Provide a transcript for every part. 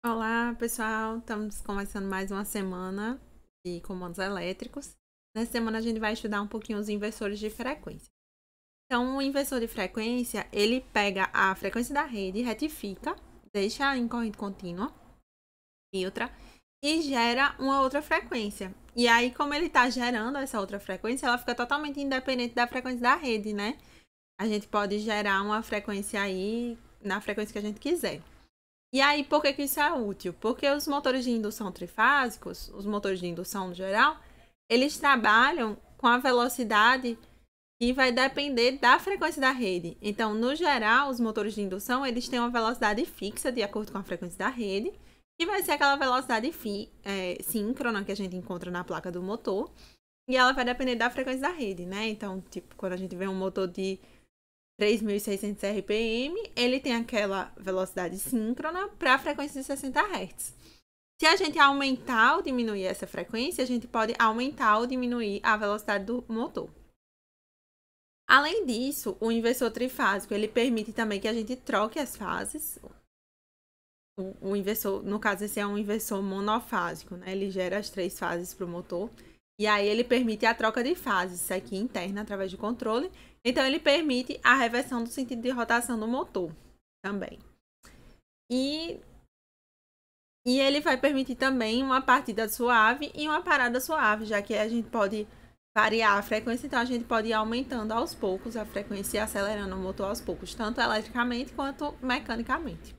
Olá, pessoal! Estamos começando mais uma semana de comandos elétricos. Nessa semana a gente vai estudar um pouquinho os inversores de frequência. Então, o inversor de frequência, ele pega a frequência da rede, retifica, deixa em corrente contínua, filtra e gera uma outra frequência. E aí, como ele está gerando essa outra frequência, ela fica totalmente independente da frequência da rede, né? A gente pode gerar uma frequência aí na frequência que a gente quiser. E aí, por que isso é útil? Porque os motores de indução trifásicos, os motores de indução no geral, eles trabalham com a velocidade que vai depender da frequência da rede. Então, no geral, os motores de indução, eles têm uma velocidade fixa de acordo com a frequência da rede, que vai ser aquela velocidade síncrona que a gente encontra na placa do motor, e ela vai depender da frequência da rede, né? Então, tipo, quando a gente vê um motor de 3.600 RPM, ele tem aquela velocidade síncrona para a frequência de 60 Hz. Se a gente aumentar ou diminuir essa frequência, a gente pode aumentar ou diminuir a velocidade do motor. Além disso, o inversor trifásico, ele permite também que a gente troque as fases. O inversor, no caso, esse é um inversor monofásico, né? Ele gera as 3 fases para o motor. E aí ele permite a troca de fases, isso aqui interna, através de controle. Então, ele permite a reversão do sentido de rotação do motor também. E ele vai permitir também uma partida suave e uma parada suave, já que a gente pode variar a frequência, então a gente pode ir aumentando aos poucos a frequência e acelerando o motor aos poucos, tanto eletricamente quanto mecanicamente.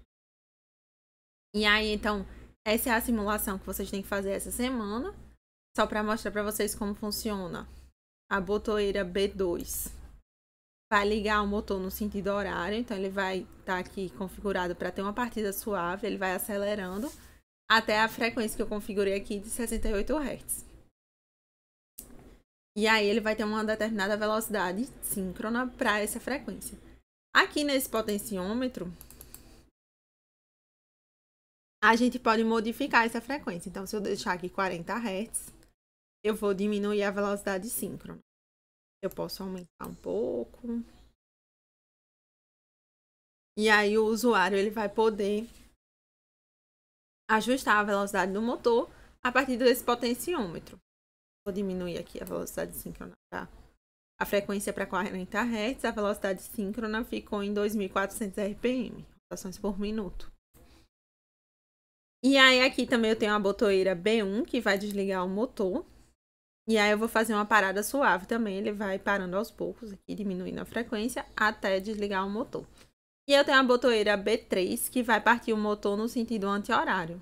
E aí, então, essa é a simulação que vocês têm que fazer essa semana, só para mostrar para vocês como funciona. A botoeira B2 vai ligar o motor no sentido horário, então ele vai estar aqui configurado para ter uma partida suave, ele vai acelerando até a frequência que eu configurei aqui de 68 Hz. E aí ele vai ter uma determinada velocidade síncrona para essa frequência. Aqui nesse potenciômetro, a gente pode modificar essa frequência. Então, se eu deixar aqui 40 Hz, eu vou diminuir a velocidade síncrona. Eu posso aumentar um pouco. E aí o usuário ele vai poder ajustar a velocidade do motor a partir desse potenciômetro. Vou diminuir aqui a velocidade síncrona para a frequência para 40 Hz, a velocidade síncrona ficou em 2.400 RPM, rotações por minuto. E aí aqui também eu tenho a botoeira B1, que vai desligar o motor. E aí eu vou fazer uma parada suave também, ele vai parando aos poucos aqui, diminuindo a frequência até desligar o motor. E eu tenho a botoeira B3, que vai partir o motor no sentido anti-horário.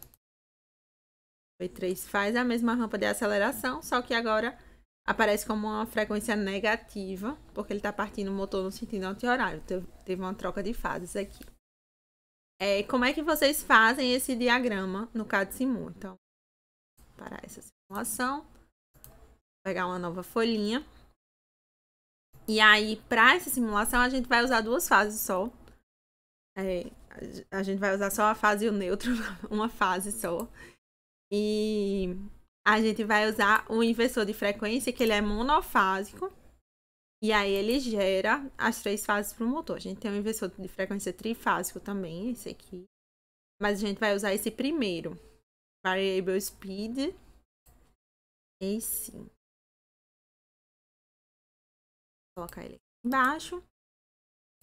O B3 faz a mesma rampa de aceleração, só que agora aparece como uma frequência negativa, porque ele está partindo o motor no sentido anti-horário. Teve uma troca de fases aqui. Como é que vocês fazem esse diagrama no CAD-Simu? Então, para essa simulação, vou pegar uma nova folhinha. E aí, para essa simulação, a gente vai usar 2 fases só. A gente vai usar só a fase e o neutro, uma fase só. E a gente vai usar o inversor de frequência, que ele é monofásico. E aí ele gera as 3 fases para o motor. A gente tem um inversor de frequência trifásico também, esse aqui. Mas a gente vai usar esse primeiro. Variable Speed. Esse. Vou colocar ele aqui embaixo.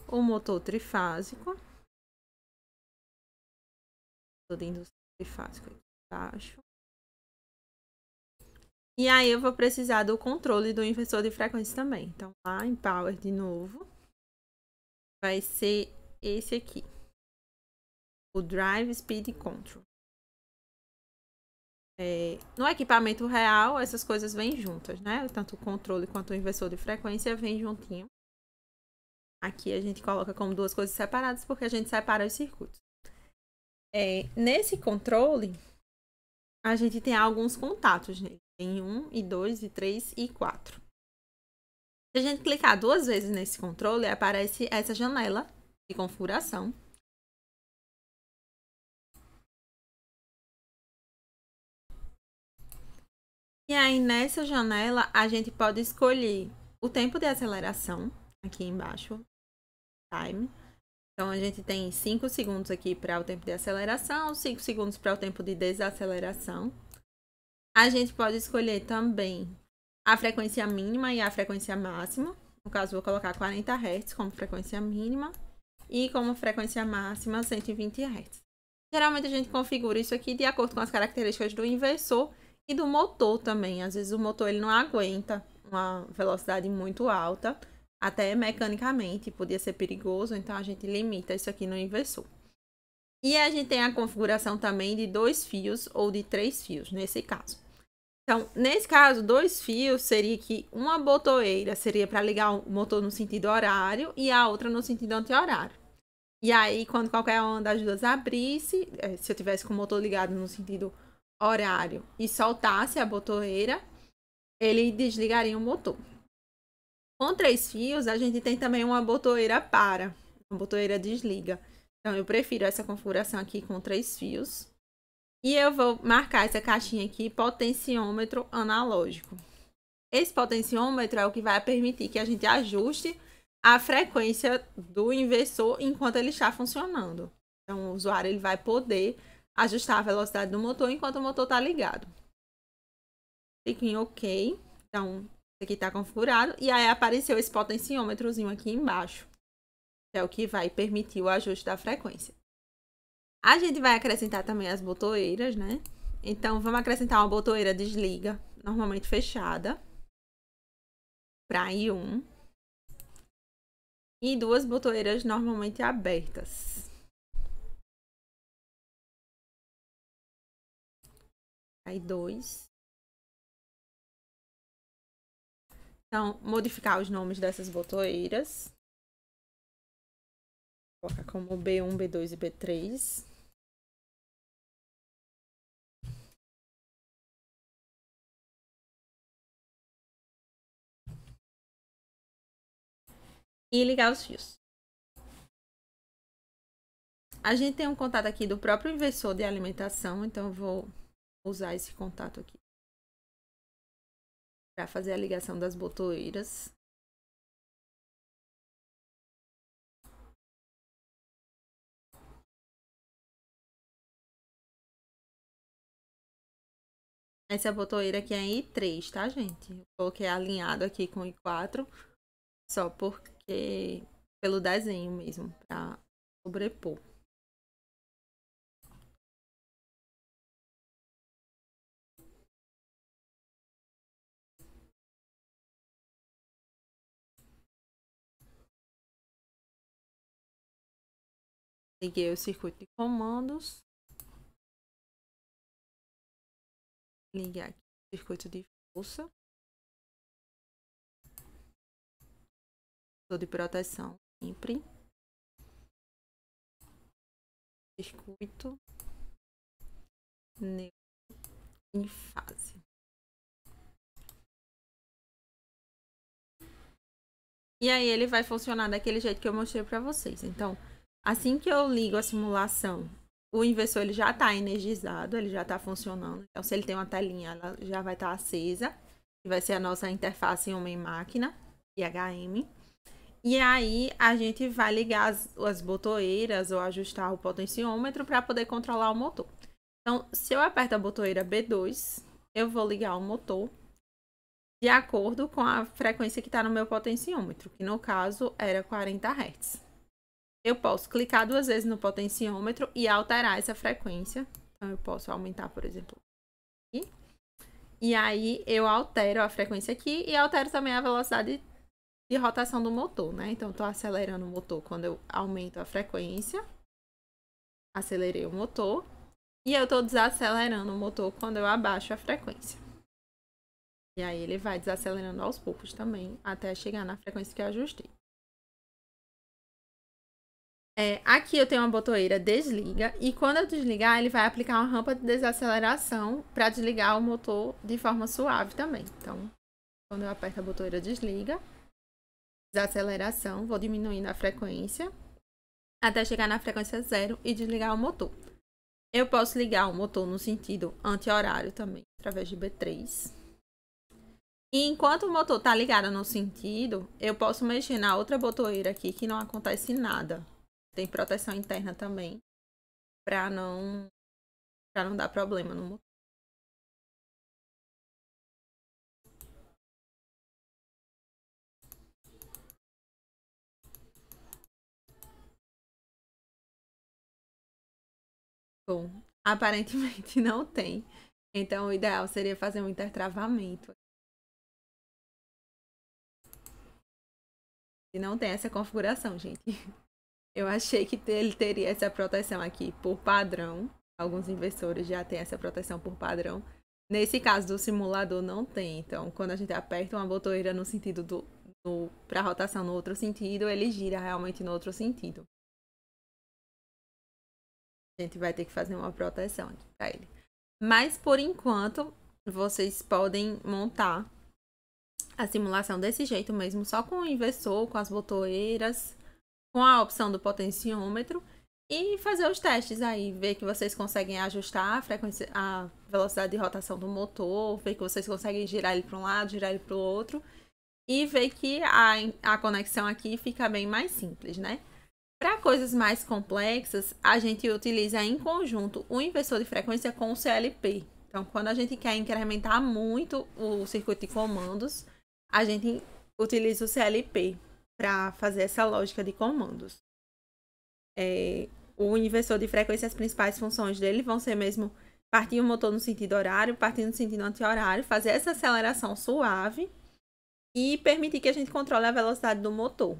O motor trifásico. Todo indução trifásico aqui embaixo. E aí eu vou precisar do controle do inversor de frequência também. Então, lá em Power de novo, vai ser esse aqui. O Drive Speed Control. No equipamento real, essas coisas vêm juntas, né? Tanto o controle quanto o inversor de frequência vêm juntinho. Aqui a gente coloca como 2 coisas separadas, porque a gente separa os circuitos. Nesse controle, a gente tem alguns contatos nele. Tem 1, e 2, e 3, e 4. Se a gente clicar 2 vezes nesse controle, aparece essa janela de configuração. E aí, nessa janela, a gente pode escolher o tempo de aceleração, aqui embaixo, time. Então, a gente tem 5 segundos aqui para o tempo de aceleração, 5 segundos para o tempo de desaceleração. A gente pode escolher também a frequência mínima e a frequência máxima. No caso, vou colocar 40 Hz como frequência mínima e como frequência máxima 120 Hz. Geralmente a gente configura isso aqui de acordo com as características do inversor e do motor também. Às vezes o motor ele não aguenta uma velocidade muito alta, até mecanicamente podia ser perigoso, então a gente limita isso aqui no inversor. E a gente tem a configuração também de 2 fios ou de 3 fios, nesse caso. Então, nesse caso, 2 fios seria que uma botoeira seria para ligar o motor no sentido horário e a outra no sentido anti-horário. E aí, quando qualquer uma das duas abrisse, se eu tivesse com o motor ligado no sentido horário e soltasse a botoeira, ele desligaria o motor. Com 3 fios, a gente tem também uma botoeira para, uma botoeira desliga. Então, eu prefiro essa configuração aqui com 3 fios. E eu vou marcar essa caixinha aqui, potenciômetro analógico. Esse potenciômetro é o que vai permitir que a gente ajuste a frequência do inversor enquanto ele está funcionando. Então, o usuário ele vai poder ajustar a velocidade do motor enquanto o motor está ligado. Clique em OK. Então, isso aqui está configurado. E aí apareceu esse potenciômetrozinho aqui embaixo, que é o que vai permitir o ajuste da frequência. A gente vai acrescentar também as botoeiras, né? Então, vamos acrescentar uma botoeira desliga, normalmente fechada, para I1. E 2 botoeiras normalmente abertas. Aí 2. Então, modificar os nomes dessas botoeiras. Vou colocar como B1, B2 e B3. E ligar os fios. A gente tem um contato aqui do próprio inversor de alimentação, então eu vou usar esse contato aqui para fazer a ligação das botoeiras. Essa botoeira aqui é em I3, tá, gente? Eu coloquei alinhado aqui com I4, só porque pelo desenho mesmo, para sobrepor. Liguei o circuito de comandos. Liguei aqui o circuito de força. De proteção sempre. Circuito neutro em fase. E aí ele vai funcionar daquele jeito que eu mostrei para vocês. Então, assim que eu ligo a simulação, o inversor ele já está energizado, ele já está funcionando. Então, se ele tem uma telinha, ela já vai estar acesa. Que vai ser a nossa interface homem-máquina, IHM. E aí, a gente vai ligar as botoeiras ou ajustar o potenciômetro para poder controlar o motor. Então, se eu aperto a botoeira B2, eu vou ligar o motor de acordo com a frequência que está no meu potenciômetro, que no caso era 40 Hz. Eu posso clicar 2 vezes no potenciômetro e alterar essa frequência. Então, eu posso aumentar, por exemplo, aqui. E aí, eu altero a frequência aqui e altero também a velocidade de rotação do motor, né? Então, estou acelerando o motor quando eu aumento a frequência. Acelerei o motor. E eu estou desacelerando o motor quando eu abaixo a frequência. E aí, ele vai desacelerando aos poucos também, até chegar na frequência que eu ajustei. Aqui eu tenho uma botoeira desliga. E quando eu desligar, ele vai aplicar uma rampa de desaceleração para desligar o motor de forma suave também. Então, quando eu aperto a botoeira desliga, desaceleração, vou diminuindo a frequência até chegar na frequência 0 e desligar o motor. Eu posso ligar o motor no sentido anti-horário também, através de B3. E enquanto o motor está ligado no sentido, eu posso mexer na outra botoeira aqui que não acontece nada. Tem proteção interna também, para não dar problema no motor. Bom, aparentemente não tem. Então, o ideal seria fazer um intertravamento. E não tem essa configuração, gente. Eu achei que ele teria essa proteção aqui por padrão. Alguns inversores já têm essa proteção por padrão. Nesse caso do simulador não tem. Então, quando a gente aperta uma botoeira no sentido para rotação no outro sentido, ele gira realmente no outro sentido. A gente vai ter que fazer uma proteção aqui para ele. Mas, por enquanto, vocês podem montar a simulação desse jeito mesmo, só com o inversor, com as botoeiras, com a opção do potenciômetro e fazer os testes aí, ver que vocês conseguem ajustar a frequência, a velocidade de rotação do motor, ver que vocês conseguem girar ele para um lado, girar ele para o outro e ver que a conexão aqui fica bem mais simples, né? Para coisas mais complexas, a gente utiliza em conjunto o inversor de frequência com o CLP. Então, quando a gente quer incrementar muito o circuito de comandos, a gente utiliza o CLP para fazer essa lógica de comandos. O inversor de frequência, as principais funções dele vão ser mesmo partir o motor no sentido horário, partir no sentido anti-horário, fazer essa aceleração suave e permitir que a gente controle a velocidade do motor.